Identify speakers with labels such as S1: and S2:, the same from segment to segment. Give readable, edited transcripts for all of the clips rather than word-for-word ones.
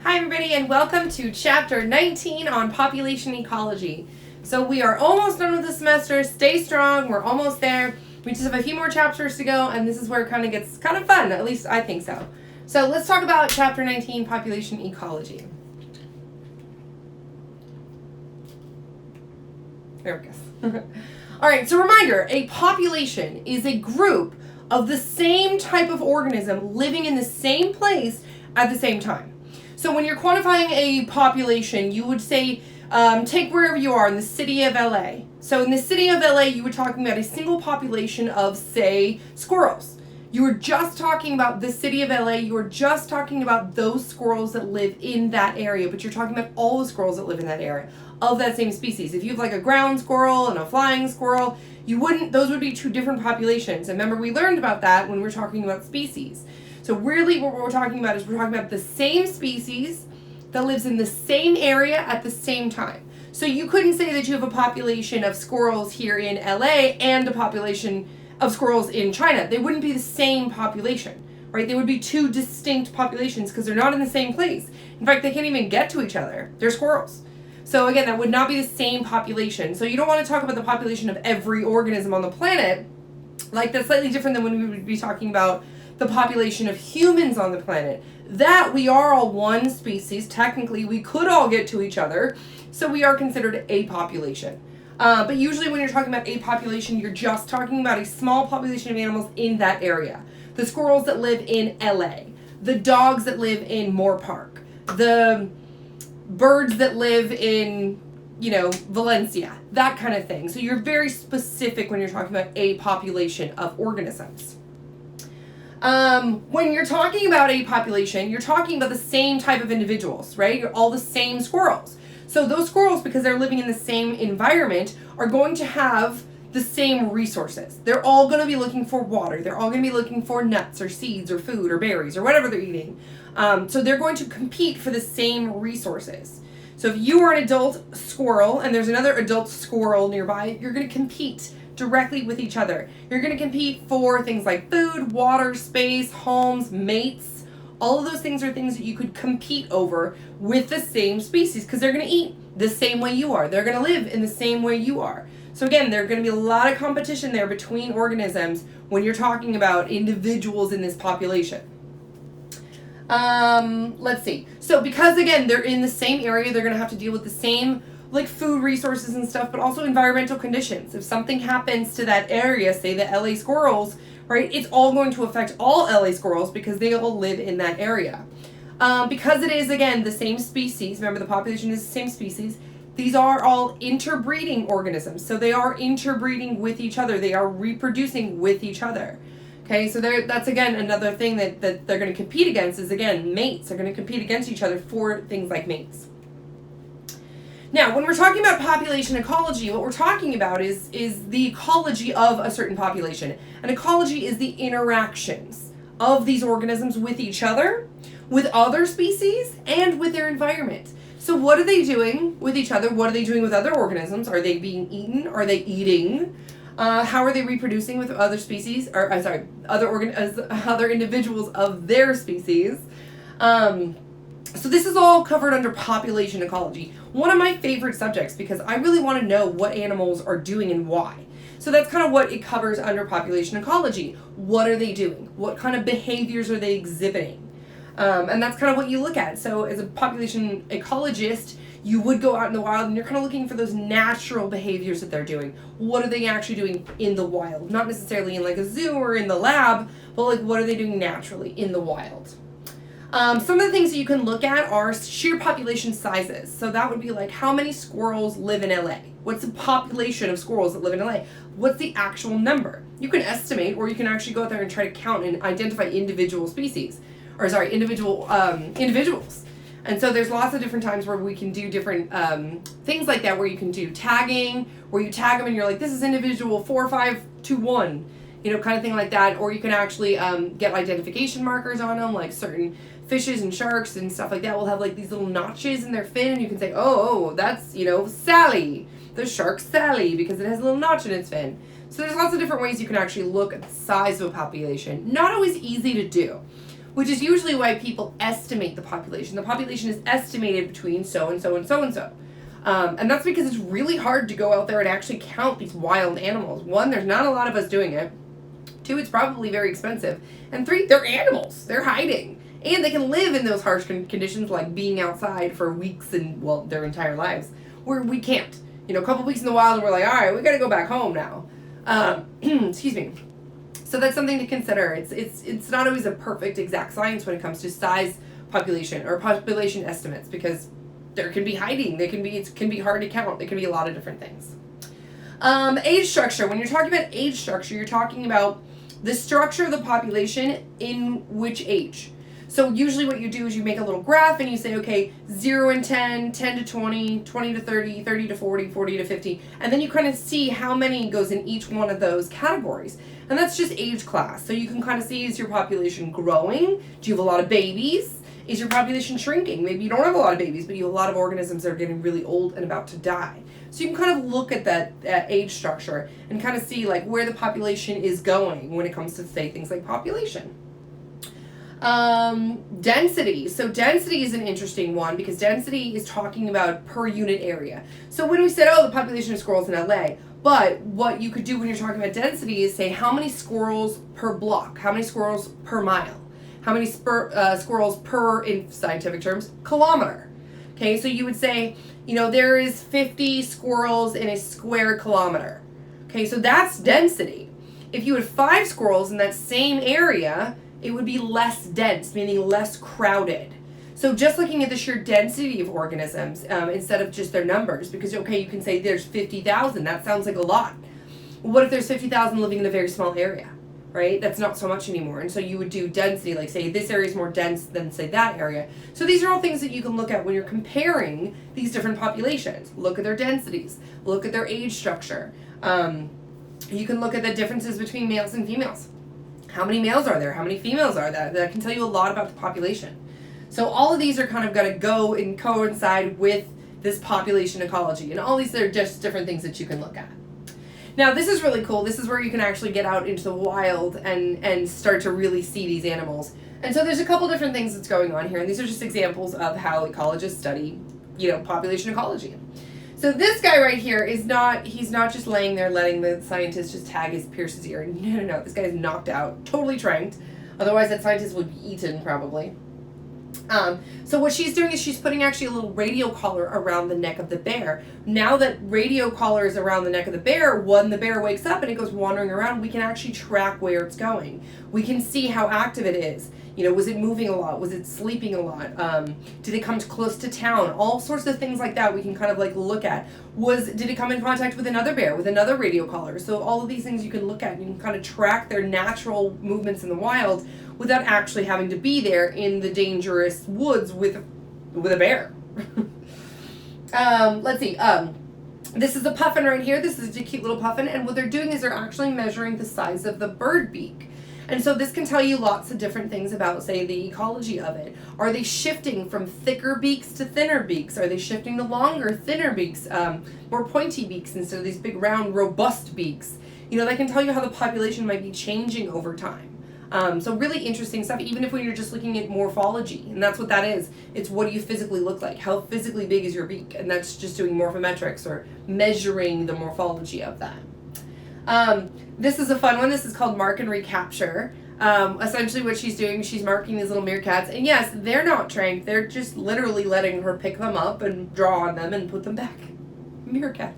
S1: Hi everybody and welcome to chapter 19 on population ecology. So we are almost done with the semester. Stay strong, we're almost there. We just have a few more chapters to go and this is where it kind of gets kind of fun, at least I think so. So let's talk about chapter 19, population ecology. There we go. Alright, so reminder, a population is a group of the same type of organism living in the same place at the same time. So when you're quantifying a population, you would say, take wherever you are in the city of LA. So in the city of LA, you were talking about a single population of, say, squirrels. You were just talking about the city of LA, you were just talking about those squirrels that live in that area, but you're talking about all the squirrels that live in that area of that same species. If you have like a ground squirrel and a flying squirrel, those would be two different populations. And remember, we learned about that when we're talking about species. So really what we're talking about is we're talking about the same species that lives in the same area at the same time. So you couldn't say that you have a population of squirrels here in LA and a population of squirrels in China. They wouldn't be the same population, right? They would be two distinct populations because they're not in the same place. In fact, they can't even get to each other. They're squirrels. So again, that would not be the same population. So you don't want to talk about the population of every organism on the planet. Like, that's slightly different than when we would be talking about the population of humans on the planet. That we are all one species. Technically, we could all get to each other. So we are considered a population. But usually when you're talking about a population, you're just talking about a small population of animals in that area. The squirrels that live in LA. The dogs that live in Moore Park. The birds that live in, Valencia. That kind of thing. So you're very specific when you're talking about a population of organisms. When you're talking about a population, you're talking about the same type of individuals, right? You're all the same squirrels. So those squirrels, because they're living in the same environment, are going to have the same resources. They're all going to be looking for water. They're all going to be looking for nuts or seeds or food or berries or whatever they're eating. So they're going to compete for the same resources. So if you are an adult squirrel and there's another adult squirrel nearby, you're going to compete directly with each other. You're going to compete for things like food, water, space, homes, mates. All of those things are things that you could compete over with the same species because they're going to eat the same way you are. They're going to live in the same way you are. So again, there's going to be a lot of competition there between organisms when you're talking about individuals in this population. Let's see. So because again, they're in the same area, they're going to have to deal with the same food resources and stuff, but also environmental conditions. If something happens to that area, say the LA squirrels, right, it's all going to affect all LA squirrels because they all live in that area. Because it is, again, the same species, remember the population is the same species, these are all interbreeding organisms. So they are interbreeding with each other. They are reproducing with each other. Okay, so that's, again, another thing that they're going to compete against is, again, mates. They're going to compete against each other for things like mates. Now, when we're talking about population ecology, what we're talking about is the ecology of a certain population. And ecology is the interactions of these organisms with each other, with other species, and with their environment. So what are they doing with each other? What are they doing with other organisms? Are they being eaten? Are they eating? How are they reproducing with other species? Or, I'm sorry, other individuals of their species? So this is all covered under population ecology. One of my favorite subjects because I really want to know what animals are doing and why. So that's kind of what it covers under population ecology. What are they doing? What kind of behaviors are they exhibiting? And that's kind of what you look at. So as a population ecologist, you would go out in the wild and you're kind of looking for those natural behaviors that they're doing. What are they actually doing in the wild? Not necessarily in a zoo or in the lab, but what are they doing naturally in the wild? Some of the things that you can look at are sheer population sizes. So that would be how many squirrels live in LA? What's the population of squirrels that live in LA? What's the actual number? You can estimate, or you can actually go out there and try to count and identify individual individuals. And so there's lots of different times where we can do different things like that, where you can do tagging, where you tag them and you're like, this is individual 4521, kind of thing like that. Or you can actually get identification markers on them, like certain fishes and sharks and stuff like that will have these little notches in their fin, and you can say, oh, that's, Sally, the shark Sally, because it has a little notch in its fin. So there's lots of different ways you can actually look at the size of a population. Not always easy to do. which is usually why people estimate the population. The population is estimated between so and so and so and so. And that's because it's really hard to go out there and actually count these wild animals. One, there's not a lot of us doing it. Two, it's probably very expensive. And three, they're animals. They're hiding. And they can live in those harsh conditions, like being outside for weeks and, well, their entire lives, where we can't. You know, a couple weeks in the wild and we're like, all right, we got to go back home now. Excuse me. So that's something to consider. It's not always a perfect exact science when it comes to size population or population estimates, because there can be hiding. It can be hard to count. It can be a lot of different things. Age structure. When you're talking about age structure, you're talking about the structure of the population in which age. So usually what you do is you make a little graph and you say, okay, 0 and 10, 10 to 20, 20 to 30, 30 to 40, 40 to 50. And then you kind of see how many goes in each one of those categories. And that's just age class. So you can kind of see, is your population growing? Do you have a lot of babies? Is your population shrinking? Maybe you don't have a lot of babies, but you have a lot of organisms that are getting really old and about to die. So you can kind of look at that age structure and kind of see like where the population is going when it comes to, say, things like population. Density. So density is an interesting one because density is talking about per unit area. So when we said, oh, the population of squirrels in LA, but what you could do when you're talking about density is say how many squirrels per block, how many squirrels per mile, how many squirrels per, in scientific terms, kilometer. Okay, so you would say, you know, there is 50 squirrels in a square kilometer. Okay, so that's density. If you had 5 squirrels in that same area, it would be less dense, meaning less crowded. So just looking at the sheer density of organisms instead of just their numbers, because, okay, you can say there's 50,000, that sounds like a lot. What if there's 50,000 living in a very small area, right? That's not so much anymore. And so you would do density, like say this area is more dense than, say, that area. So these are all things that you can look at when you're comparing these different populations. Look at their densities, look at their age structure. You can look at the differences between males and females. How many males are there? How many females are there? That can tell you a lot about the population. So all of these are kind of going to go and coincide with this population ecology. And all these are just different things that you can look at. Now, this is really cool. This is where you can actually get out into the wild and start to really see these animals. And so there's a couple different things that's going on here. And these are just examples of how ecologists study, you know, population ecology. So this guy right here he's not just laying there letting the scientist just pierce his ear. No. This guy is knocked out, totally tranked. Otherwise that scientist would be eaten probably. So what she's doing is she's putting actually a little radio collar around the neck of the bear. Now that radio collar is around the neck of the bear, when the bear wakes up and it goes wandering around, we can actually track where it's going. We can see how active it is. You know, was it moving a lot? Was it sleeping a lot? Did it come close to town? All sorts of things like that we can kind of like look at. Did it come in contact with another bear, with another radio collar? So all of these things you can look at and you can kind of track their natural movements in the wild without actually having to be there in the dangerous woods with a bear. Let's see. This is a puffin right here. This is a cute little puffin. And what they're doing is they're actually measuring the size of the bird beak. And so this can tell you lots of different things about, say, the ecology of it. Are they shifting from thicker beaks to thinner beaks? Are they shifting to longer, thinner beaks, more pointy beaks instead of these big, round, robust beaks? You know, that can tell you how the population might be changing over time. So really interesting stuff, even if when you're just looking at morphology, and that's what that is. It's what do you physically look like? How physically big is your beak? And that's just doing morphometrics or measuring the morphology of that. This is a fun one. This is called mark and recapture. Essentially what she's doing, she's marking these little meerkats. And yes, they're not trained. They're just literally letting her pick them up and draw on them and put them back. Meerkats.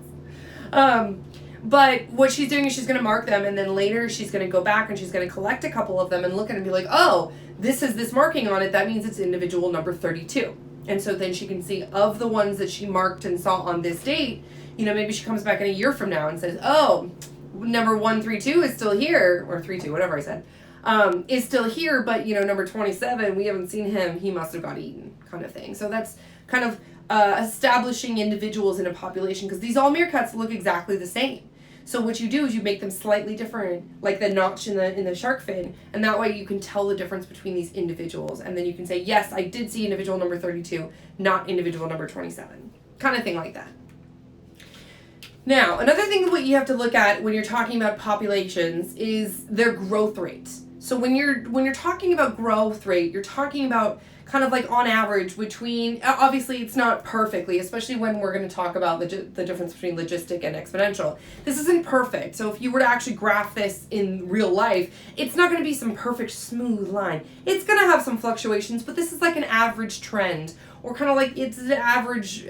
S1: But what she's doing is she's going to mark them, and then later she's going to go back and she's going to collect a couple of them and look at it and be like, oh, this is this marking on it. That means it's individual number 32. And so then she can see of the ones that she marked and saw on this date, you know, maybe she comes back in a year from now and says, oh, number 132 is still here, or 32, whatever I said, is still here, but, you know, number 27, we haven't seen him, he must have got eaten, kind of thing. So that's kind of establishing individuals in a population, because these all meerkats look exactly the same. So what you do is you make them slightly different, like the notch in the shark fin, and that way you can tell the difference between these individuals, and then you can say, yes, I did see individual number 32, not individual number 27, kind of thing like that. Now, another thing what you have to look at when you're talking about populations is their growth rate. So when you're talking about growth rate, you're talking about kind of like on average between, obviously it's not perfectly, especially when we're going to talk about the difference between logistic and exponential. This isn't perfect. So if you were to actually graph this in real life, it's not going to be some perfect smooth line. It's going to have some fluctuations, but this is like an average trend, or kind of like it's an average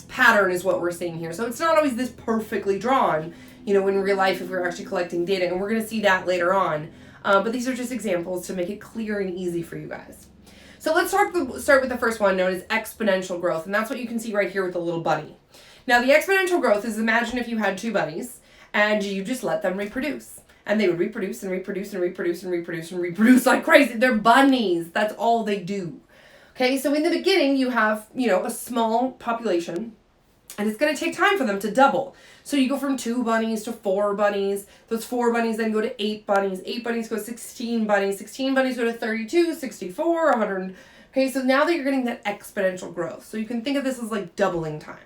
S1: pattern is what we're seeing here. So it's not always this perfectly drawn, in real life if we're actually collecting data, and we're going to see that later on. But these are just examples to make it clear and easy for you guys. So let's start with the first one, known as exponential growth, and that's what you can see right here with the little bunny. Now the exponential growth is, imagine if you had two bunnies and you just let them reproduce. And they would reproduce and reproduce and reproduce and reproduce and reproduce like crazy. They're bunnies. That's all they do. Okay, so in the beginning you have, a small population, and it's going to take time for them to double. So you go from 2 bunnies to 4 bunnies. Those 4 bunnies then go to 8 bunnies. 8 bunnies go to 16 bunnies. 16 bunnies go to 32, 64, 100. Okay, so now that you're getting that exponential growth. So you can think of this as like doubling time.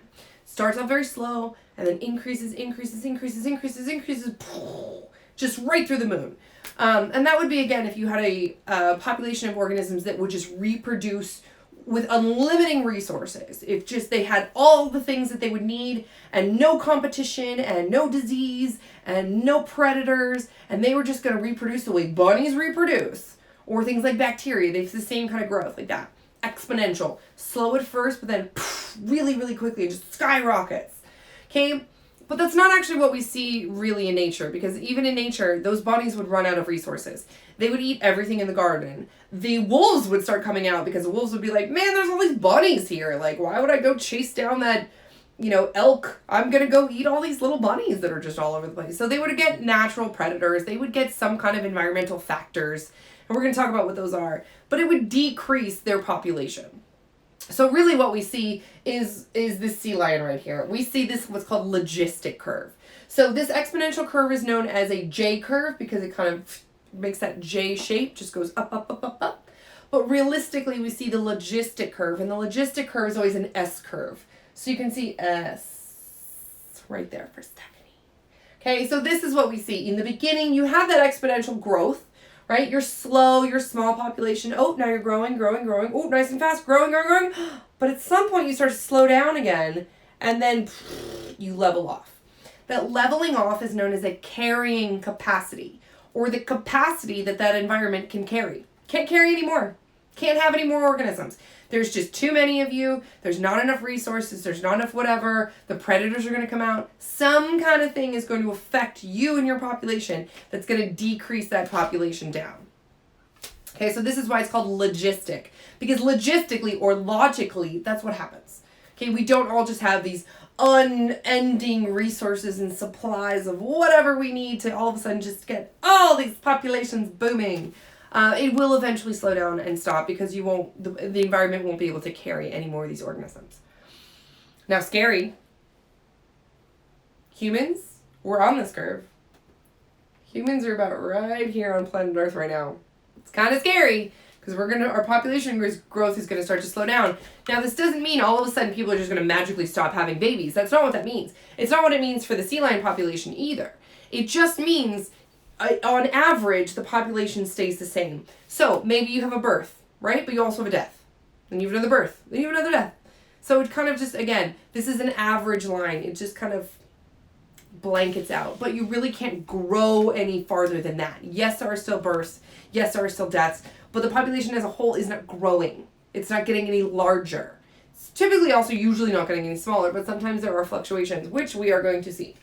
S1: Starts off very slow and then increases, just right through the moon. And that would be, again, if you had a population of organisms that would just reproduce with unlimited resources. If just they had all the things that they would need and no competition and no disease and no predators, and they were just going to reproduce the way bunnies reproduce, or things like bacteria. They have the same kind of growth like that. Exponential. Slow at first, but then really, really quickly it just skyrockets. Okay? But that's not actually what we see really in nature, because even in nature, those bunnies would run out of resources. They would eat everything in the garden. The wolves would start coming out because the wolves would be like, man, there's all these bunnies here. Like, why would I go chase down that, elk? I'm going to go eat all these little bunnies that are just all over the place. So they would get natural predators. They would get some kind of environmental factors. And we're going to talk about what those are. But it would decrease their population. So really what we see is this sea lion right here. We see this what's called logistic curve. So this exponential curve is known as a J curve because it kind of makes that J shape, just goes up, up, up, up, up. But realistically, we see the logistic curve, and the logistic curve is always an S curve. So you can see S right there for Stephanie. Okay, so this is what we see. In the beginning, you have that exponential growth, right? You're slow, you're small population. Oh, now you're growing. Oh, nice and fast, growing. But at some point you start to slow down again, and then you level off. That leveling off is known as a carrying capacity, or the capacity that environment can carry. Can't carry anymore. Can't have any more organisms. There's just too many of you. There's not enough resources. There's not enough whatever. The predators are going to come out. Some kind of thing is going to affect you and your population that's going to decrease that population down. Okay, so this is why it's called logistic. Because logistically or logically, that's what happens. Okay, we don't all just have these unending resources and supplies of whatever we need to all of a sudden just get all these populations booming. It will eventually slow down and stop because the environment won't be able to carry any more of these organisms. Now, scary. Humans, we're on this curve. Humans are about right here on planet Earth right now. It's kind of scary because our population growth is going to start to slow down. Now, this doesn't mean all of a sudden people are just going to magically stop having babies. That's not what that means. It's not what it means for the sea lion population either. It just means on average, the population stays the same. So maybe you have a birth, right? But you also have a death. Then you have another birth. Then you have another death. So it kind of just, again, this is an average line. It just kind of blankets out. But you really can't grow any farther than that. Yes, there are still births. Yes, there are still deaths. But the population as a whole is not growing. It's not getting any larger. It's typically also usually not getting any smaller, but sometimes there are fluctuations, which we are going to see.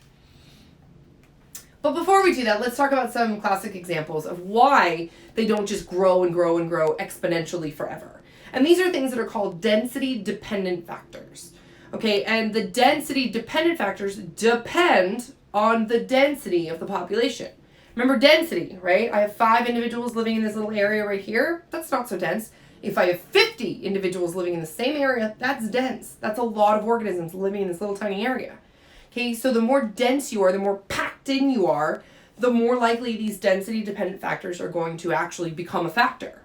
S1: But before we do that, let's talk about some classic examples of why they don't just grow and grow and grow exponentially forever. And these are things that are called density-dependent factors. Okay, and the density-dependent factors depend on the density of the population. Remember density, right? I have 5 individuals living in this little area right here. That's not so dense. If I have 50 individuals living in the same area, that's dense. That's a lot of organisms living in this little tiny area. Okay, so the more dense you are, the more packed in you are, the more likely these density-dependent factors are going to actually become a factor.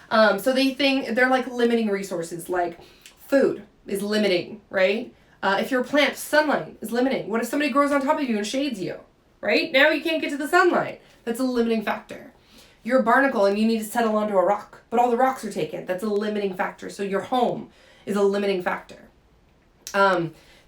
S1: So they're like limiting resources, like food is limiting, right? If you're a plant, sunlight is limiting. What if somebody grows on top of you and shades you, right? Now you can't get to the sunlight. That's a limiting factor. You're a barnacle and you need to settle onto a rock, but all the rocks are taken. That's a limiting factor. So your home is a limiting factor.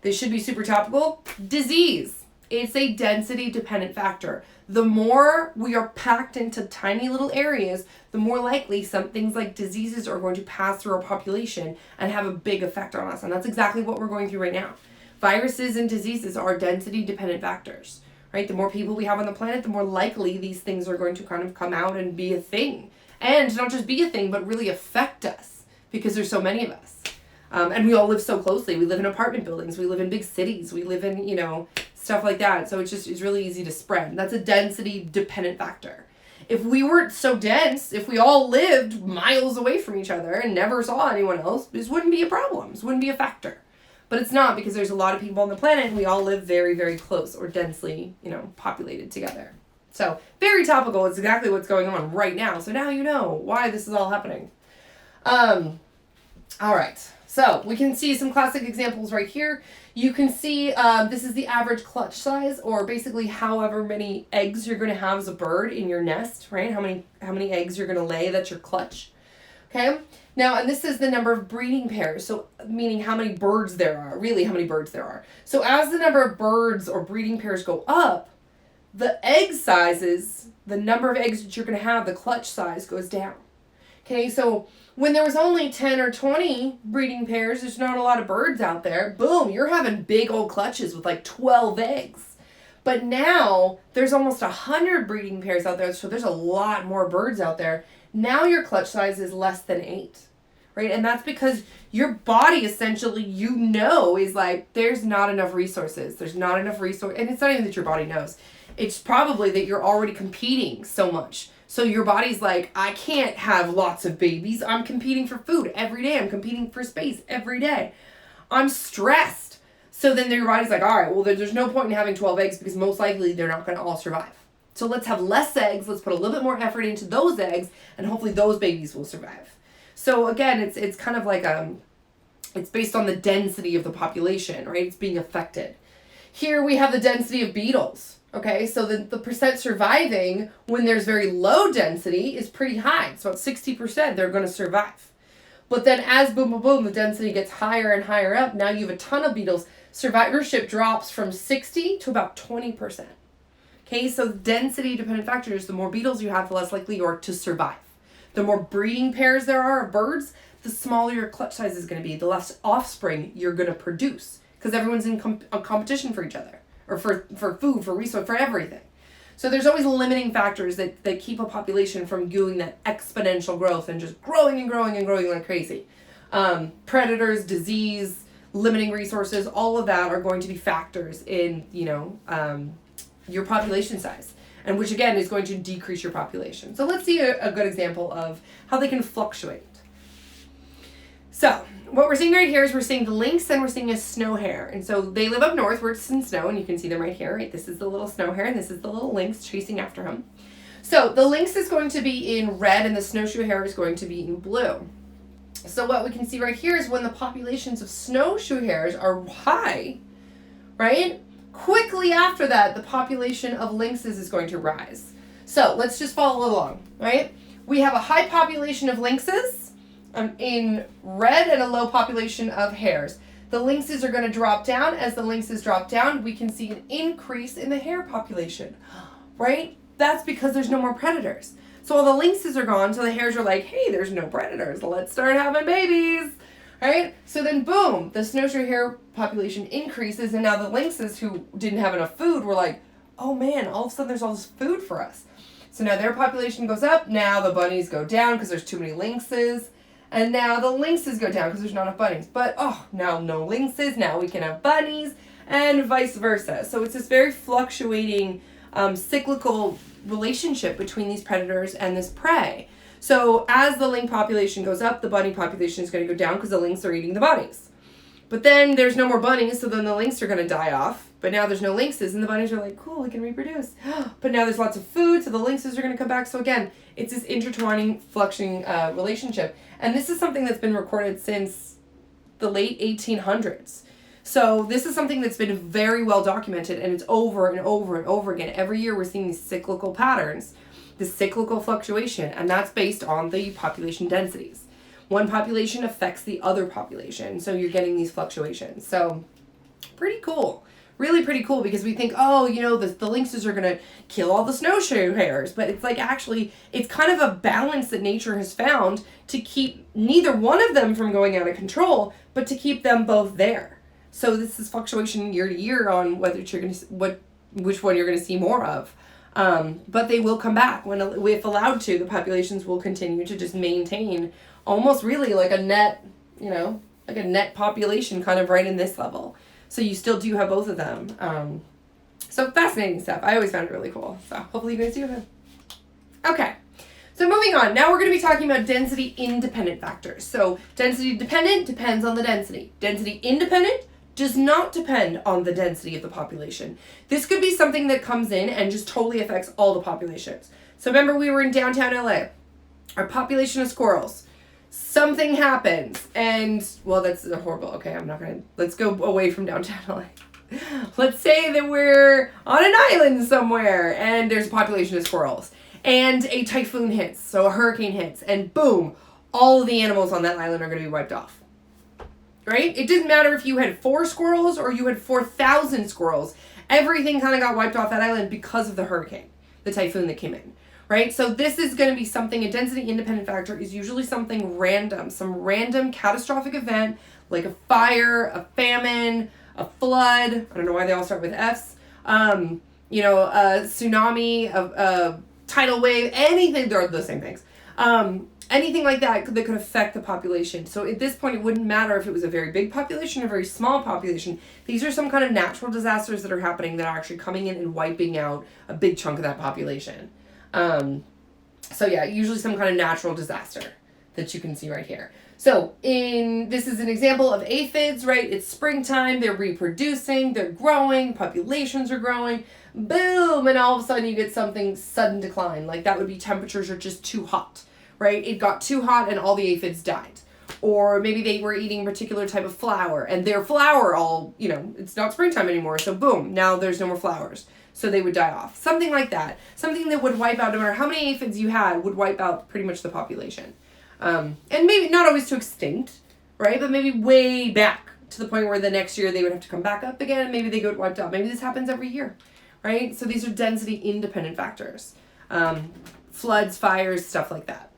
S1: This should be super topical. Disease. It's a density dependent factor. The more we are packed into tiny little areas, the more likely some things like diseases are going to pass through our population and have a big effect on us. And that's exactly what we're going through right now. Viruses and diseases are density dependent factors, right? The more people we have on the planet, the more likely these things are going to kind of come out and be a thing. And not just be a thing, but really affect us because there's so many of us. And we all live so closely. We live in apartment buildings. We live in big cities. We live in, stuff like that. So it's really easy to spread. That's a density dependent factor. If we weren't so dense, if we all lived miles away from each other and never saw anyone else, this wouldn't be a problem. This wouldn't be a factor. But it's not, because there's a lot of people on the planet and we all live very, very close or densely, populated together. So very topical. It's exactly what's going on right now. So now you know why this is all happening. All right. So we can see some classic examples right here. You can see this is the average clutch size, or basically however many eggs you're going to have as a bird in your nest, right? How many eggs you're going to lay, that's your clutch. Okay? Now, and this is the number of breeding pairs, so meaning how many birds there are, really how many birds there are. So as the number of birds or breeding pairs go up, the egg sizes, the number of eggs that you're going to have, the clutch size goes down. Okay, so when there was only 10 or 20 breeding pairs, there's not a lot of birds out there. Boom, you're having big old clutches with like 12 eggs. But now there's almost 100 breeding pairs out there, so there's a lot more birds out there. Now your clutch size is less than 8, right? And that's because your body essentially, is like, there's not enough resources. There's not enough resource, and it's not even that your body knows. It's probably that you're already competing so much. So your body's like, I can't have lots of babies. I'm competing for food every day. I'm competing for space every day. I'm stressed. So then your body's like, all right, well, there's no point in having 12 eggs because most likely they're not going to all survive. So let's have less eggs. Let's put a little bit more effort into those eggs, and hopefully those babies will survive. So again, it's kind of like it's based on the density of the population, right? It's being affected. Here we have the density of beetles. Okay, so the percent surviving when there's very low density is pretty high. It's about 60% they're going to survive. But then as boom, boom, boom, the density gets higher and higher up, now you have a ton of beetles. Survivorship drops from 60 to about 20%. Okay, so density dependent factors, the more beetles you have, the less likely you are to survive. The more breeding pairs there are of birds, the smaller your clutch size is going to be, the less offspring you're going to produce, because everyone's in a competition for each other. Or for food, for resource, for everything. So there's always limiting factors that keep a population from doing that exponential growth and just growing and growing and growing like crazy. Predators, disease, limiting resources, all of that are going to be factors in, your population size. And which again is going to decrease your population. So let's see a good example of how they can fluctuate. So what we're seeing right here is we're seeing the lynx and we're seeing a snow hare. And so they live up north where it's in snow, and you can see them right here, right? This is the little snow hare and this is the little lynx chasing after him. So the lynx is going to be in red and the snowshoe hare is going to be in blue. So what we can see right here is when the populations of snowshoe hares are high, right? Quickly after that, the population of lynxes is going to rise. So let's just follow along, right? We have a high population of lynxes in red and a low population of hares. The lynxes are going to drop down. As the lynxes drop down, we can see an increase in the hare population, right? That's because there's no more predators. So all the lynxes are gone, so the hares are like, hey, there's no predators. Let's start having babies, right? So then boom, the snowshoe hare population increases, and now the lynxes who didn't have enough food were like, oh man, all of a sudden there's all this food for us. So now their population goes up. Now the bunnies go down because there's too many lynxes. And now the lynxes go down because there's not enough bunnies. But, now no lynxes, now we can have bunnies, and vice versa. So it's this very fluctuating, cyclical relationship between these predators and this prey. So as the lynx population goes up, the bunny population is going to go down because the lynx are eating the bunnies. But then there's no more bunnies, so then the lynx are going to die off. But now there's no lynxes, and the bunnies are like, cool, we can reproduce. But now there's lots of food, so the lynxes are going to come back. So again, it's this intertwining, fluctuating relationship. And this is something that's been recorded since the late 1800s. So this is something that's been very well documented, and it's over and over and over again. Every year we're seeing these cyclical patterns. the cyclical fluctuation, and that's based on the population densities. One population affects the other population, so you're getting these fluctuations. So pretty cool. Really pretty cool, because we think, oh, the lynxes are going to kill all the snowshoe hares. But it's like, actually, it's kind of a balance that nature has found to keep neither one of them from going out of control, but to keep them both there. So this is fluctuation year to year on whether you're going to which one you're going to see more of. But they will come back if allowed to. The populations will continue to just maintain almost really like a net, like a net population kind of right in this level. So you still do have both of them. So fascinating stuff. I always found it really cool. So hopefully you guys do have. Okay. So moving on. Now we're going to be talking about density independent factors. So density dependent depends on the density. Density independent does not depend on the density of the population. This could be something that comes in and just totally affects all the populations. So remember, we were in downtown LA. Our population of squirrels. Something happens, and, well, that's horrible. Okay, let's go away from downtown LA. Let's say that we're on an island somewhere, and there's a population of squirrels, and a typhoon hits, so a hurricane hits, and boom, all of the animals on that island are going to be wiped off. Right? It didn't matter if you had 4 squirrels or you had 4,000 squirrels. Everything kind of got wiped off that island because of the hurricane, the typhoon that came in. Right? So this is going to be something, a density independent factor is usually something random, some random catastrophic event like a fire, a famine, a flood. I don't know why they all start with F's. A tsunami, a tidal wave, anything, they're the same things. Anything like that could affect the population. So at this point, it wouldn't matter if it was a very big population or a very small population. These are some kind of natural disasters that are happening that are actually coming in and wiping out a big chunk of that population. Usually some kind of natural disaster that you can see right here. So this is an example of aphids, right? It's springtime, they're reproducing, they're growing, populations are growing, boom, and all of a sudden you get something sudden decline. Like that would be temperatures are just too hot, right? It got too hot and all the aphids died. Or maybe they were eating a particular type of flower and their flower it's not springtime anymore. So boom, now there's no more flowers. So they would die off. Something like that. Something that would wipe out, no matter how many aphids you had, would wipe out pretty much the population. And maybe not always to extinct, right? But maybe way back to the point where the next year they would have to come back up again. And maybe they get wiped out. Maybe this happens every year, right? So these are density independent factors. Floods, fires, stuff like that.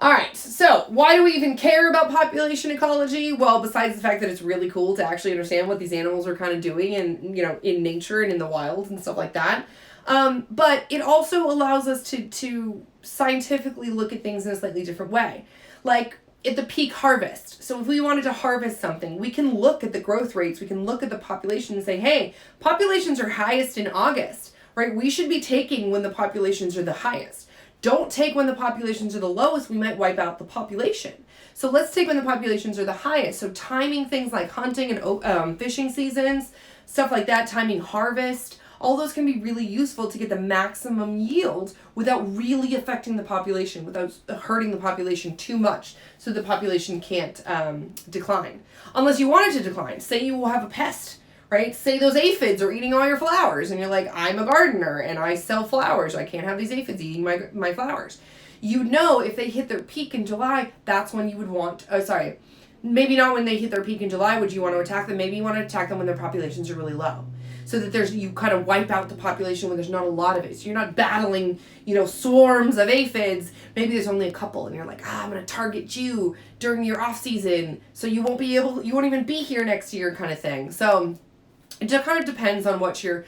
S1: All right, so why do we even care about population ecology? Well, besides the fact that it's really cool to actually understand what these animals are kind of doing and, in nature and in the wild and stuff like that. But it also allows us to scientifically look at things in a slightly different way. Like at the peak harvest. So if we wanted to harvest something, we can look at the growth rates. We can look at the population and say, hey, populations are highest in August, right? We should be taking when the populations are the highest. Don't take when the populations are the lowest, we might wipe out the population. So let's take when the populations are the highest. So timing things like hunting and fishing seasons, stuff like that, timing harvest, all those can be really useful to get the maximum yield without really affecting the population, without hurting the population too much so the population can't decline. Unless you want it to decline. Say you will have a pest. Right? Say those aphids are eating all your flowers and you're like, I'm a gardener and I sell flowers. I can't have these aphids eating my flowers. If they hit their peak in July, that's when you would want, maybe not when they hit their peak in July would you want to attack them. Maybe you want to attack them when their populations are really low. So that you kind of wipe out the population when there's not a lot of it. So you're not battling, swarms of aphids. Maybe there's only a couple and you're like, I'm going to target you during your off season. So you won't even be here next year kind of thing. So it just kind of depends on what your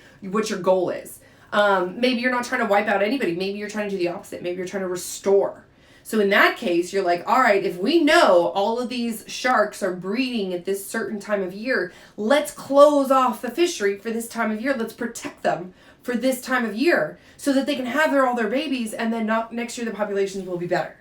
S1: goal is. Maybe you're not trying to wipe out anybody. Maybe you're trying to do the opposite. Maybe you're trying to restore. So in that case, you're like, all right, if we know all of these sharks are breeding at this certain time of year, let's close off the fishery for this time of year. Let's protect them for this time of year so that they can have all their babies and then next year the populations will be better.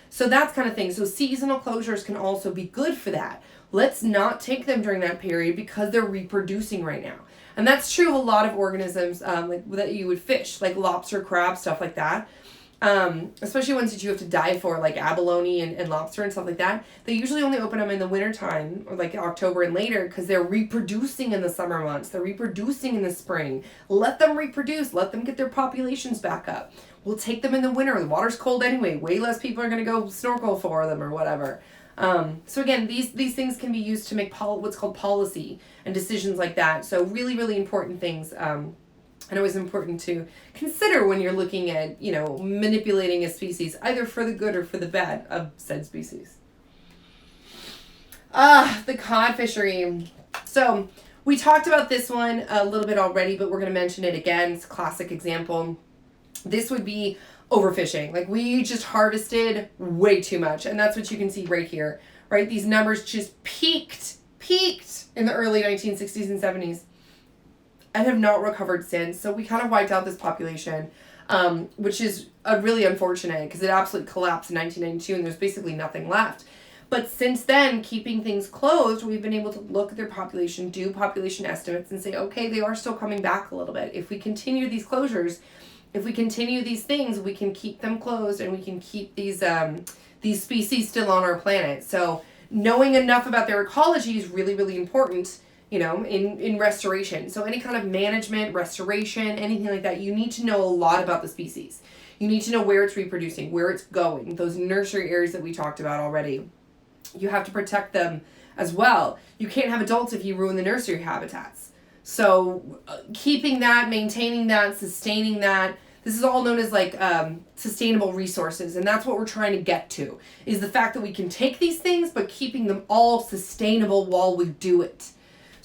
S1: So that's kind of thing. So seasonal closures can also be good for that. Let's not take them during that period because they're reproducing right now. And that's true of a lot of organisms that you would fish, like lobster, crab, stuff like that. especially ones that you have to dive for, like abalone and lobster and stuff like that. They usually only open them in the wintertime, or like October and later, because they're reproducing in the summer months. They're reproducing in the spring. Let them reproduce. Let them get their populations back up. We'll take them in the winter. The water's cold anyway. Way less people are going to go snorkel for them or whatever. So again, these things can be used to make what's called policy and decisions like that. So really, really important things. And always important to consider when you're looking at, manipulating a species, either for the good or for the bad of said species. The cod fishery. So we talked about this one a little bit already, but we're going to mention it again. It's a classic example. This would be overfishing. Like, we just harvested way too much. And that's what you can see right here, right? These numbers just peaked in the early 1960s and 70s. And have not recovered since. So we kind of wiped out this population, which is really unfortunate because it absolutely collapsed in 1992 and there's basically nothing left. But since then, keeping things closed, we've been able to look at their population, do population estimates, and say, okay, they are still coming back a little bit. If we continue these closures, if we continue these things, we can keep them closed and we can keep these species still on our planet. So knowing enough about their ecology is really, really important. In restoration. So any kind of management, restoration, anything like that, you need to know a lot about the species. You need to know where it's reproducing, where it's going, those nursery areas that we talked about already. You have to protect them as well. You can't have adults if you ruin the nursery habitats. So keeping that, maintaining that, sustaining that, this is all known as sustainable resources. And that's what we're trying to get to, is the fact that we can take these things, but keeping them all sustainable while we do it.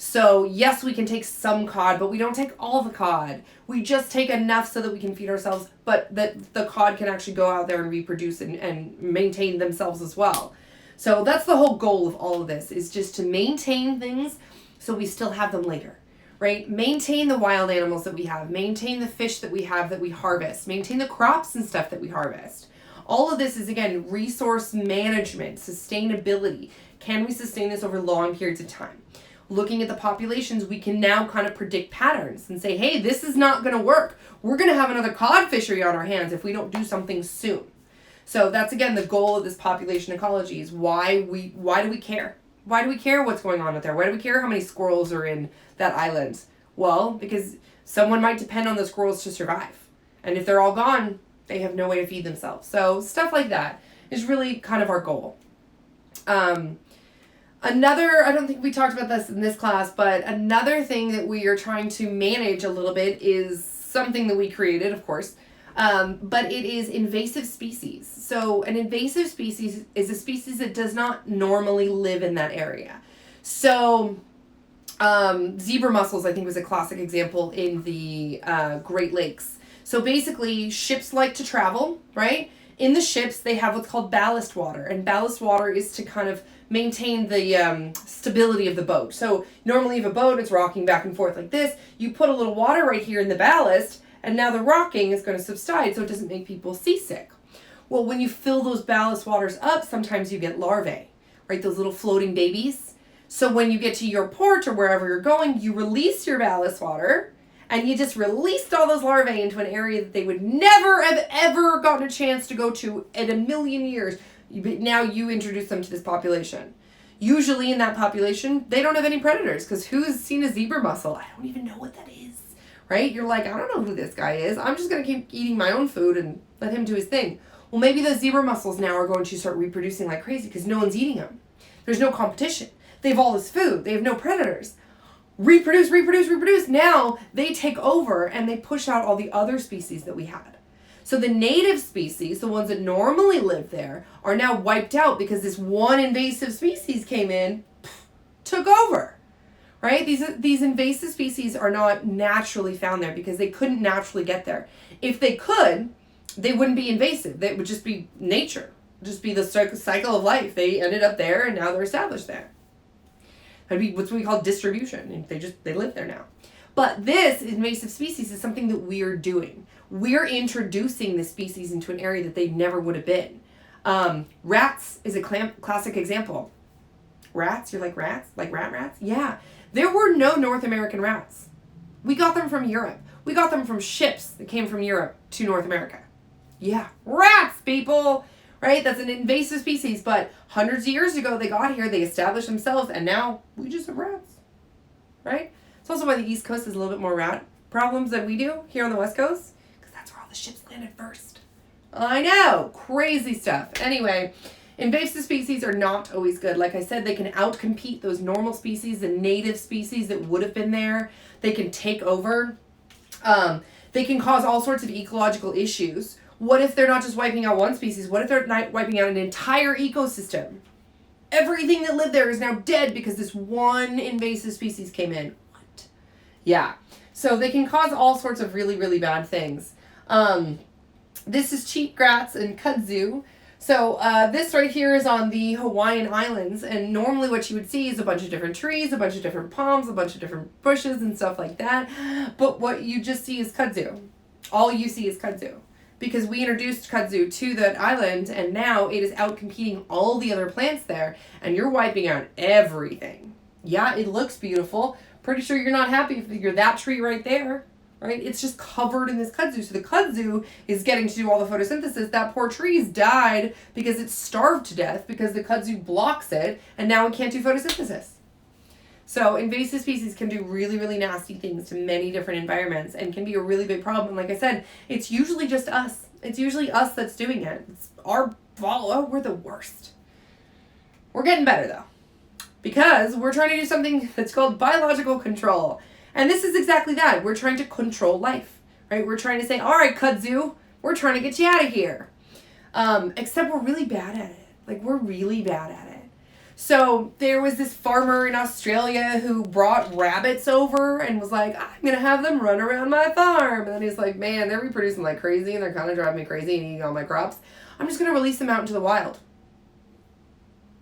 S1: So yes, we can take some cod, but we don't take all the cod. We just take enough so that we can feed ourselves, but that the cod can actually go out there and reproduce and maintain themselves as well. So that's the whole goal of all of this, is just to maintain things so we still have them later, right? Maintain the wild animals that we have, maintain the fish that we have that we harvest, maintain the crops and stuff that we harvest. All of this is, again, resource management, sustainability. Can we sustain this over long periods of time? Looking at the populations, we can now kind of predict patterns and say, hey, this is not going to work. We're going to have another cod fishery on our hands if we don't do something soon. So that's, again, the goal of this population ecology, is why do we care? Why do we care what's going on out there? Why do we care how many squirrels are in that island? Well, because someone might depend on the squirrels to survive. And if they're all gone, they have no way to feed themselves. So stuff like that is really kind of our goal. I don't think we talked about this in this class, but another thing that we are trying to manage a little bit is something that we created, of course, but it is invasive species. So an invasive species is a species that does not normally live in that area. So zebra mussels, I think, was a classic example in the Great Lakes. So basically, ships like to travel, right? In the ships, they have what's called ballast water, and ballast water is to kind of maintain the stability of the boat. So normally if a boat is rocking back and forth like this, you put a little water right here in the ballast, and now the rocking is going to subside so it doesn't make people seasick. Well, when you fill those ballast waters up, sometimes you get larvae, right? Those little floating babies. So when you get to your port or wherever you're going, you release your ballast water, and you just released all those larvae into an area that they would never have ever gotten a chance to go to in a million years. Now you introduce them to this population. Usually in that population, they don't have any predators, because who's seen a zebra mussel? I don't even know what that is, right? You're like, I don't know who this guy is. I'm just going to keep eating my own food and let him do his thing. Well, maybe those zebra mussels now are going to start reproducing like crazy because no one's eating them. There's no competition. They have all this food. They have no predators. Reproduce. Now they take over and they push out all the other species that we had. So the native species, the ones that normally live there, are now wiped out because this one invasive species came in, took over, right? These invasive species are not naturally found there because they couldn't naturally get there. If they could, they wouldn't be invasive. They would just be nature, just be the cycle of life. They ended up there and now they're established there. That'd be what we call distribution. They live there now. But this invasive species is something that we're doing. We're introducing this species into an area that they never would have been. Rats is a classic example. Rats? You're like rats? Like rats? Yeah. There were no North American rats. We got them from Europe. We got them from ships that came from Europe to North America. Yeah, rats, people! Right? That's an invasive species, but hundreds of years ago they got here, they established themselves, and now we just have rats. Right? It's also why the East Coast has a little bit more rat problems than we do here on the West Coast, because that's where all the ships landed first. I know! Crazy stuff. Anyway, invasive species are not always good. Like I said, they can outcompete those normal species, the native species that would have been there. They can take over. They can cause all sorts of ecological issues. What if they're not just wiping out one species? What if they're not wiping out an entire ecosystem? Everything that lived there is now dead because this one invasive species came in. What? Yeah. So they can cause all sorts of really, really bad things. This is cheatgrass and kudzu. So this right here is on the Hawaiian Islands, and normally what you would see is a bunch of different trees, a bunch of different palms, a bunch of different bushes and stuff like that. But what you just see is kudzu. All you see is kudzu. Because we introduced kudzu to that island, and now it is out competing all the other plants there, and you're wiping out everything. Yeah, it looks beautiful. Pretty sure you're not happy if you're that tree right there. Right? It's just covered in this kudzu. So the kudzu is getting to do all the photosynthesis. That poor tree's died because it's starved to death because the kudzu blocks it, and now it can't do photosynthesis. So invasive species can do really, really nasty things to many different environments and can be a really big problem. Like I said, it's usually just us. It's usually us that's doing it. It's our fault. Oh, we're the worst. We're getting better, though, because we're trying to do something that's called biological control. And this is exactly that. We're trying to control life, right? We're trying to say, all right, kudzu, we're trying to get you out of here. Except we're really bad at it. Like, we're really bad at it. So there was this farmer in Australia who brought rabbits over and was like, I'm going to have them run around my farm. And then he's like, man, they're reproducing like crazy and they're kind of driving me crazy and eating all my crops. I'm just going to release them out into the wild.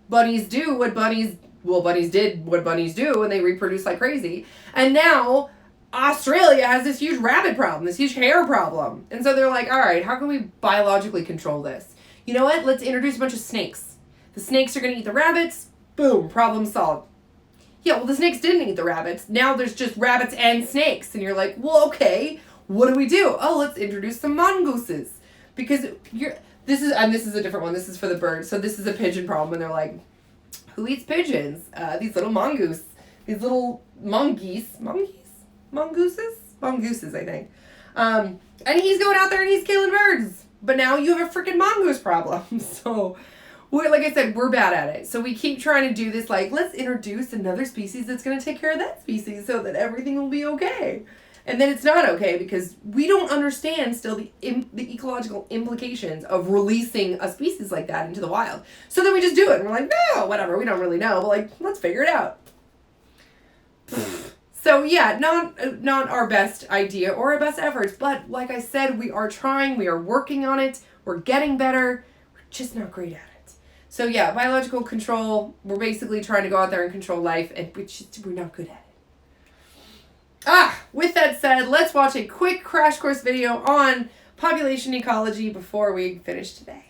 S1: Bunnies do what bunnies did what bunnies do, and they reproduce like crazy. And now Australia has this huge rabbit problem, this huge hare problem. And so they're like, all right, how can we biologically control this? You know what? Let's introduce a bunch of snakes. The snakes are going to eat the rabbits. Boom, problem solved. Yeah, well, the snakes didn't eat the rabbits. Now there's just rabbits and snakes. And you're like, well, okay, what do we do? Oh, let's introduce some mongooses. Because this is a different one. This is for the birds. So this is a pigeon problem. And they're like, who eats pigeons? These little mongoose. These little mongooses, I think. And he's going out there and he's killing birds. But now you have a freaking mongoose problem. So, like I said, we're bad at it. So we keep trying to do this, like, let's introduce another species that's going to take care of that species so that everything will be okay. And then it's not okay because we don't understand still the ecological implications of releasing a species like that into the wild. So then we just do it. And we're like, no, whatever. We don't really know. But, like, let's figure it out. So, yeah, not our best idea or our best efforts. But, like I said, we are trying. We are working on it. We're getting better. We're just not great at it. So, yeah, biological control. We're basically trying to go out there and control life. And we're not good at it. With that said, let's watch a quick crash course video on population ecology before we finish today.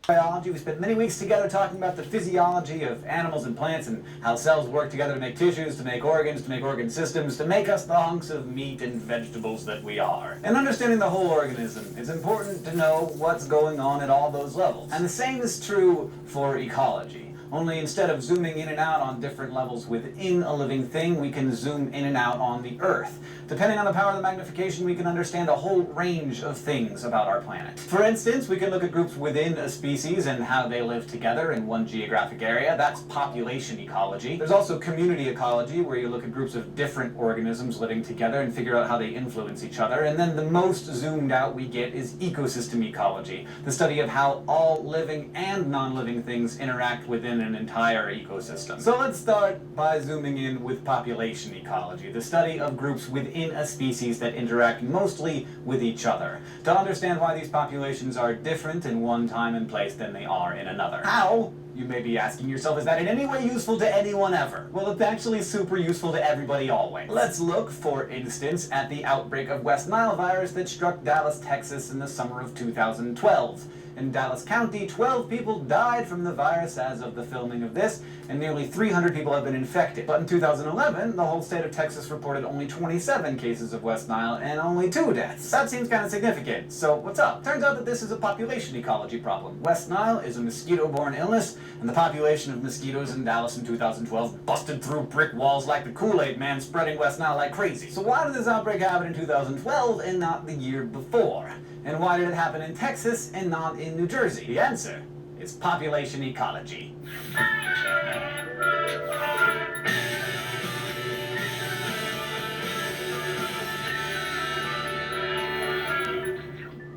S2: Biology. We spent many weeks together talking about the physiology of animals and plants and how cells work together to make tissues, to make organs, to make organ systems, to make us the hunks of meat and vegetables that we are. In understanding the whole organism, it's important to know what's going on at all those levels. And the same is true for ecology. Only instead of zooming in and out on different levels within a living thing, we can zoom in and out on the Earth. Depending on the power of the magnification, we can understand a whole range of things about our planet. For instance, we can look at groups within a species and how they live together in one geographic area. That's population ecology. There's also community ecology, where you look at groups of different organisms living together and figure out how they influence each other. And then the most zoomed out we get is ecosystem ecology, the study of how all living and non-living things interact within an entire ecosystem. So let's start by zooming in with population ecology, the study of groups within a species that interact mostly with each other, to understand why these populations are different in one time and place than they are in another. How? You may be asking yourself, is that in any way useful to anyone ever? Well, it's actually super useful to everybody always. Let's look, for instance, at the outbreak of West Nile virus that struck Dallas, Texas in the summer of 2012. in Dallas County, 12 people died from the virus as of the filming of this, and nearly 300 people have been infected. But in 2011, the whole state of Texas reported only 27 cases of West Nile and only 2 deaths. That seems kind of significant. So what's up? Turns out that this is a population ecology problem. West Nile is a mosquito-borne illness, and the population of mosquitoes in Dallas in 2012 busted through brick walls like the Kool-Aid man, spreading West Nile like crazy. So why did this outbreak happen in 2012 and not the year before? And why did it happen in Texas and not in New Jersey? The answer is population ecology.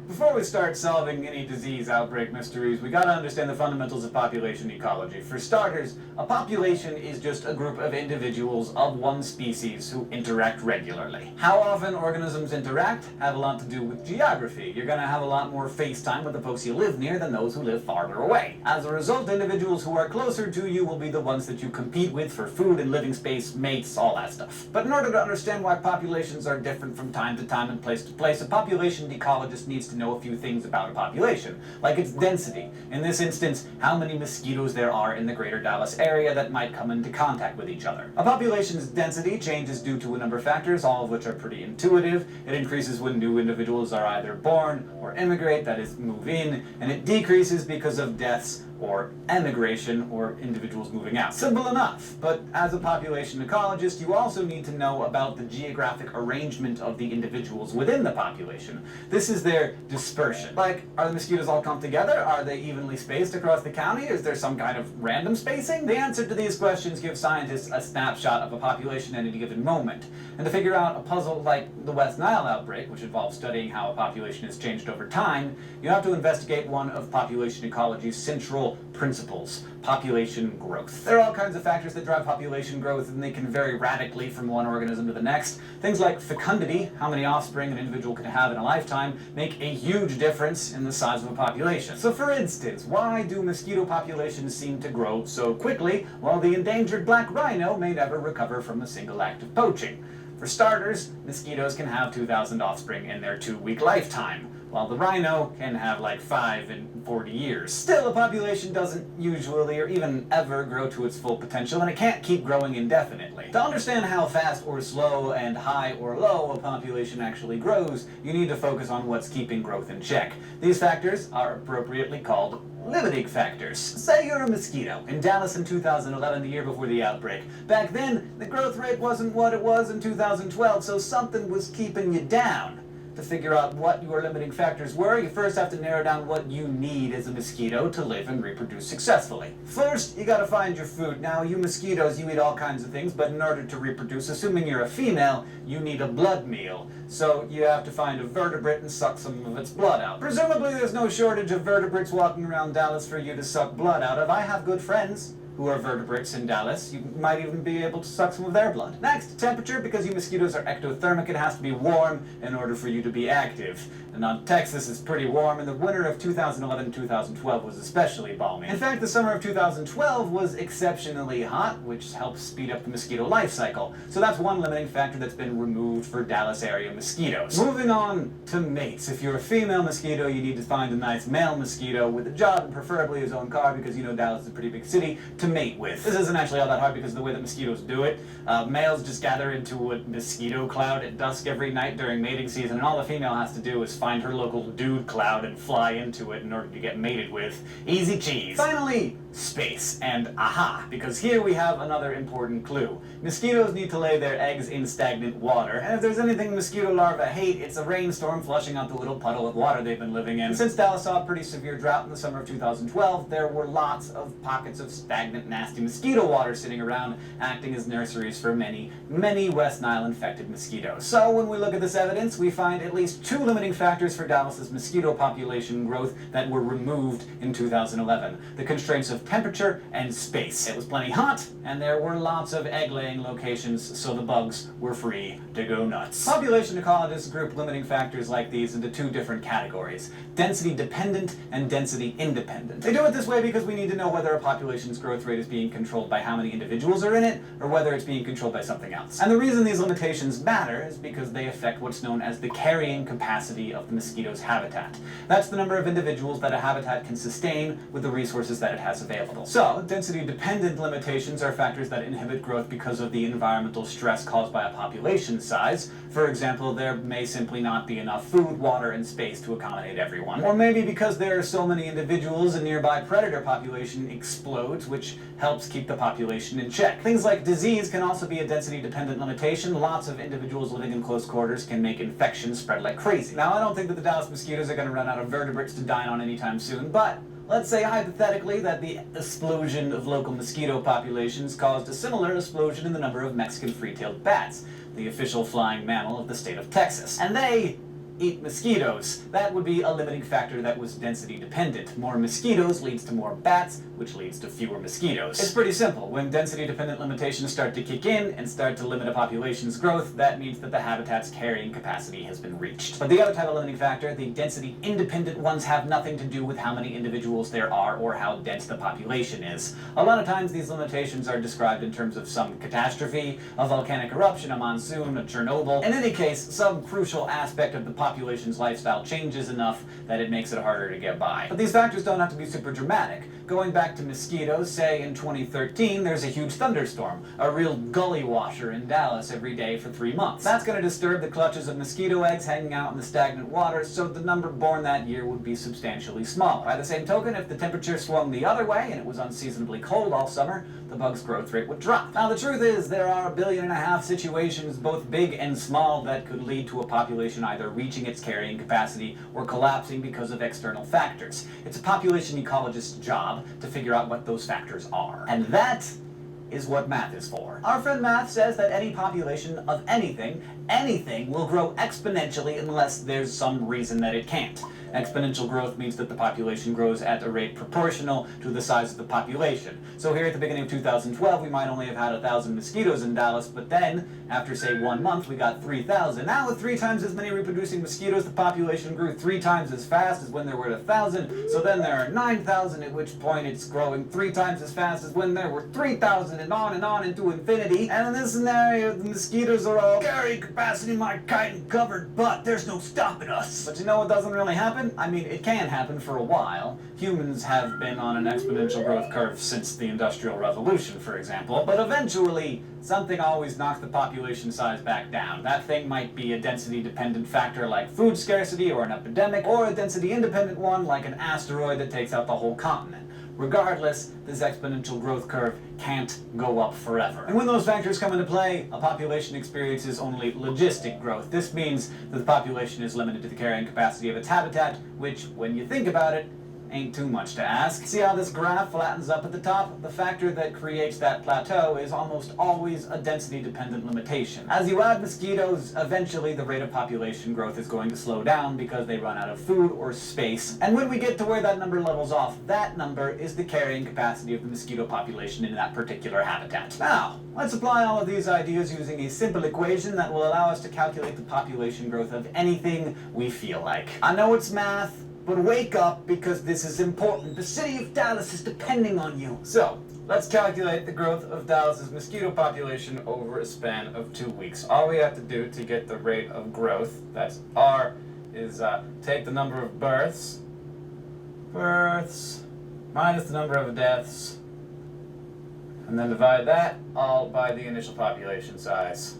S2: Before we start solving any disease outbreak mysteries, we gotta understand the fundamentals of population ecology. For starters, a population is just a group of individuals of one species who interact regularly. How often organisms interact have a lot to do with geography. You're gonna have a lot more face time with the folks you live near than those who live farther away. As a result, individuals who are closer to you will be the ones that you compete with for food and living space, mates, all that stuff. But in order to understand why populations are different from time to time and place to place, a population ecologist needs to know a few things about a population, like its density. In this instance, how many mosquitoes there are in the greater Dallas area that might come into contact with each other. A population's density changes due to a number of factors, all of which are pretty intuitive. It increases when new individuals are either born or immigrate, that is, move in, and it decreases because of deaths or emigration, or individuals moving out. Simple enough, but as a population ecologist, you also need to know about the geographic arrangement of the individuals within the population. This is their dispersion. Like, are the mosquitoes all clumped together? Are they evenly spaced across the county? Is there some kind of random spacing? The answer to these questions gives scientists a snapshot of a population at any given moment. And to figure out a puzzle like the West Nile outbreak, which involves studying how a population has changed over time, you have to investigate one of population ecology's central principles: population growth. There are all kinds of factors that drive population growth, and they can vary radically from one organism to the next. Things like fecundity, how many offspring an individual can have in a lifetime, make a huge difference in the size of a population. So for instance, why do mosquito populations seem to grow so quickly, while the endangered black rhino may never recover from a single act of poaching? For starters, mosquitoes can have 2,000 offspring in their 2-week lifetime, while the rhino can have like 5 in 40 years. Still, a population doesn't usually or even ever grow to its full potential, and it can't keep growing indefinitely. To understand how fast or slow and high or low a population actually grows, you need to focus on what's keeping growth in check. These factors are appropriately called limiting factors. Say you're a mosquito in Dallas in 2011, the year before the outbreak. Back then, the growth rate wasn't what it was in 2012, so something was keeping you down. To figure out what your limiting factors were, you first have to narrow down what you need as a mosquito to live and reproduce successfully. First, you gotta find your food. Now, you mosquitoes, you eat all kinds of things, but in order to reproduce, assuming you're a female, you need a blood meal. So you have to find a vertebrate and suck some of its blood out. Presumably, there's no shortage of vertebrates walking around Dallas for you to suck blood out of. I have good friends who are vertebrates in Dallas. You might even be able to suck some of their blood. Next, temperature. Because you mosquitoes are ectothermic, it has to be warm in order for you to be active. And on Texas, it's pretty warm, and the winter of 2011-2012 was especially balmy. In fact, the summer of 2012 was exceptionally hot, which helps speed up the mosquito life cycle. So that's one limiting factor that's been removed for Dallas area mosquitoes. Moving on to mates. If you're a female mosquito, you need to find a nice male mosquito with a job and preferably his own car, because you know Dallas is a pretty big city, to mate with. This isn't actually all that hard because of the way that mosquitoes do it. Males just gather into a mosquito cloud at dusk every night during mating season, and all the female has to do is find her local dude cloud and fly into it in order to get mated with. Easy cheese. Finally, space. And aha, because here we have another important clue. Mosquitoes need to lay their eggs in stagnant water, and if there's anything mosquito larvae hate, it's a rainstorm flushing out the little puddle of water they've been living in. Since Dallas saw a pretty severe drought in the summer of 2012, there were lots of pockets of stagnant, nasty mosquito water sitting around, acting as nurseries for many, many West Nile infected mosquitoes. So when we look at this evidence, we find at least 2 limiting factors for Dallas's mosquito population growth that were removed in 2011. The constraints of of temperature and space. It was plenty hot, and there were lots of egg-laying locations, so the bugs were free to go nuts. Population ecologists group limiting factors like these into two different categories: density-dependent and density-independent. They do it this way because we need to know whether a population's growth rate is being controlled by how many individuals are in it, or whether it's being controlled by something else. And the reason these limitations matter is because they affect what's known as the carrying capacity of the mosquito's habitat. That's the number of individuals that a habitat can sustain with the resources that it has available. So, density-dependent limitations are factors that inhibit growth because of the environmental stress caused by a population size. For example, there may simply not be enough food, water, and space to accommodate everyone. Or maybe because there are so many individuals, a nearby predator population explodes, which helps keep the population in check. Things like disease can also be a density-dependent limitation. Lots of individuals living in close quarters can make infections spread like crazy. Now, I don't think that the Dallas mosquitoes are going to run out of vertebrates to dine on anytime soon, but let's say hypothetically that the explosion of local mosquito populations caused a similar explosion in the number of Mexican free-tailed bats, the official flying mammal of the state of Texas. And they eat mosquitoes. That would be a limiting factor that was density dependent. More mosquitoes leads to more bats, which leads to fewer mosquitoes. It's pretty simple. When density dependent limitations start to kick in and start to limit a population's growth, that means that the habitat's carrying capacity has been reached. But the other type of limiting factor, the density independent ones, have nothing to do with how many individuals there are or how dense the population is. A lot of times these limitations are described in terms of some catastrophe, a volcanic eruption, a monsoon, a Chernobyl. In any case, some crucial aspect of the population's lifestyle changes enough that it makes it harder to get by. But these factors don't have to be super dramatic. Going back to mosquitoes, say in 2013, there's a huge thunderstorm, a real gully washer in Dallas every day for 3 months. That's going to disturb the clutches of mosquito eggs hanging out in the stagnant water, so the number born that year would be substantially smaller. By the same token, if the temperature swung the other way and it was unseasonably cold all summer, the bug's growth rate would drop. Now, the truth is, there are 1.5 billion situations, both big and small, that could lead to a population either reaching its carrying capacity or collapsing because of external factors. It's a population ecologist's job to figure out what those factors are. And that is what math is for. Our friend math says that any population of anything will grow exponentially unless there's some reason that it can't. Exponential growth means that the population grows at a rate proportional to the size of the population. So here at the beginning of 2012, we might only have had 1,000 mosquitoes in Dallas, but then, after say 1 month, we got 3,000. Now with 3 times as many reproducing mosquitoes, the population grew 3 times as fast as when there were 1,000. So then there are 9,000, at which point it's growing 3 times as fast as when there were 3,000, and on into infinity. And in this scenario, the mosquitoes are all carrying capacity, my chitin covered butt. There's no stopping us. But you know what doesn't really happen? I mean, it can happen for a while. Humans have been on an exponential growth curve since the Industrial Revolution, for example. But eventually, something always knocks the population size back down. That thing might be a density-dependent factor like food scarcity or an epidemic, or a density-independent one like an asteroid that takes out the whole continent. Regardless, this exponential growth curve can't go up forever. And when those factors come into play, a population experiences only logistic growth. This means that the population is limited to the carrying capacity of its habitat, which, when you think about it, ain't too much to ask. See how this graph flattens up at the top? The factor that creates that plateau is almost always a density-dependent limitation. As you add mosquitoes, eventually the rate of population growth is going to slow down because they run out of food or space. And when we get to where that number levels off, that number is the carrying capacity of the mosquito population in that particular habitat. Now, let's apply all of these ideas using a simple equation that will allow us to calculate the population growth of anything we feel like. I know it's math, but wake up, because this is important. The city of Dallas is depending on you. So, let's calculate the growth of Dallas's mosquito population over a span of 2 weeks. All we have to do to get the rate of growth, that's R, is take the number of births minus the number of deaths, and then divide that all by the initial population size,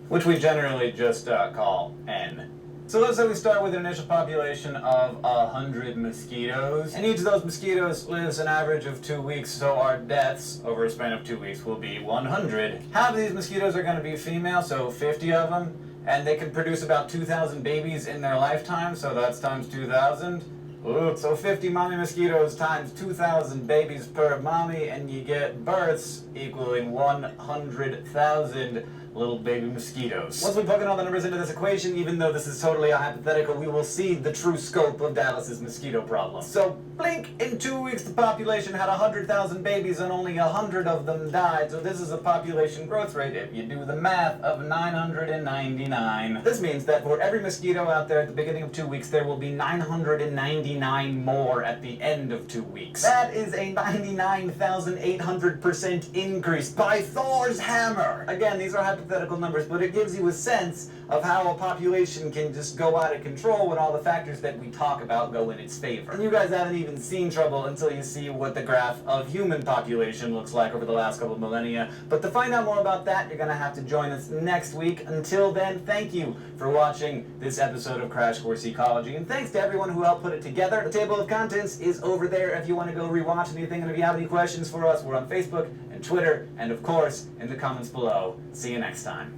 S2: which we generally just call N. So let's say we start with an initial population of 100 mosquitoes, and each of those mosquitoes lives an average of 2 weeks, so our deaths over a span of 2 weeks will be 100. Half of these mosquitoes are going to be female, so 50 of them, and they can produce about 2,000 babies in their lifetime, so that's times 2,000. Ooh, so 50 mommy mosquitoes times 2,000 babies per mommy, and you get births equaling 100,000 little baby mosquitoes. Once we plug in all the numbers into this equation, even though this is totally a hypothetical, we will see the true scope of Dallas's mosquito problem. So, blink, in 2 weeks the population had 100,000 babies and only 100 of them died, so this is a population growth rate, if you do the math, of 999. This means that for every mosquito out there at the beginning of 2 weeks, there will be 999 more at the end of 2 weeks. That is a 99,800% increase by Thor's hammer! Again, these are hypothetical numbers, but it gives you a sense of how a population can just go out of control when all the factors that we talk about go in its favor. And you guys haven't even seen trouble until you see what the graph of human population looks like over the last couple of millennia. But to find out more about that, you're going to have to join us next week. Until then, thank you for watching this episode of Crash Course Ecology, and thanks to everyone who helped put it together. The table of contents is over there if you want to go rewatch anything, and if you have any questions for us, we're on Facebook and Twitter, and of course, in the comments below. See you next time.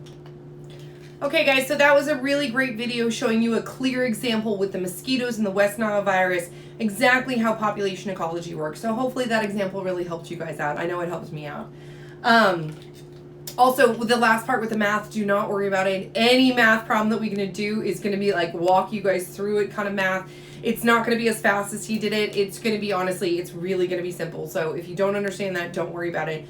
S1: Okay guys, so that was a really great video showing you a clear example with the mosquitoes and the West Nile virus, exactly how population ecology works. So hopefully that example really helped you guys out. I know it helped me out. Also, with the last part with the math, do not worry about it. Any math problem that we're going to do is going to be like walk you guys through it kind of math. It's not going to be as fast as he did it. It's going to be, honestly, it's really going to be simple. So if you don't understand that, don't worry about it.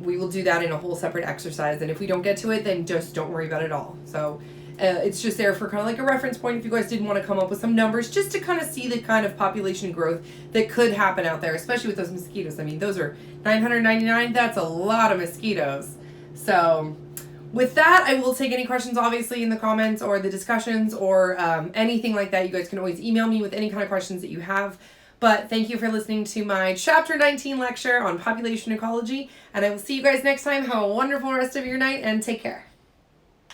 S1: We will do that in a whole separate exercise. And if we don't get to it, then just don't worry about it at all. So it's just there for kind of like a reference point if you guys did want to come up with some numbers just to kind of see the kind of population growth that could happen out there, especially with those mosquitoes. I mean, those are 999. That's a lot of mosquitoes. So with that, I will take any questions, obviously, in the comments or the discussions or anything like that. You guys can always email me with any kind of questions that you have. But thank you for listening to my Chapter 19 lecture on population ecology. And I will see you guys next time. Have a wonderful rest of your night and take care.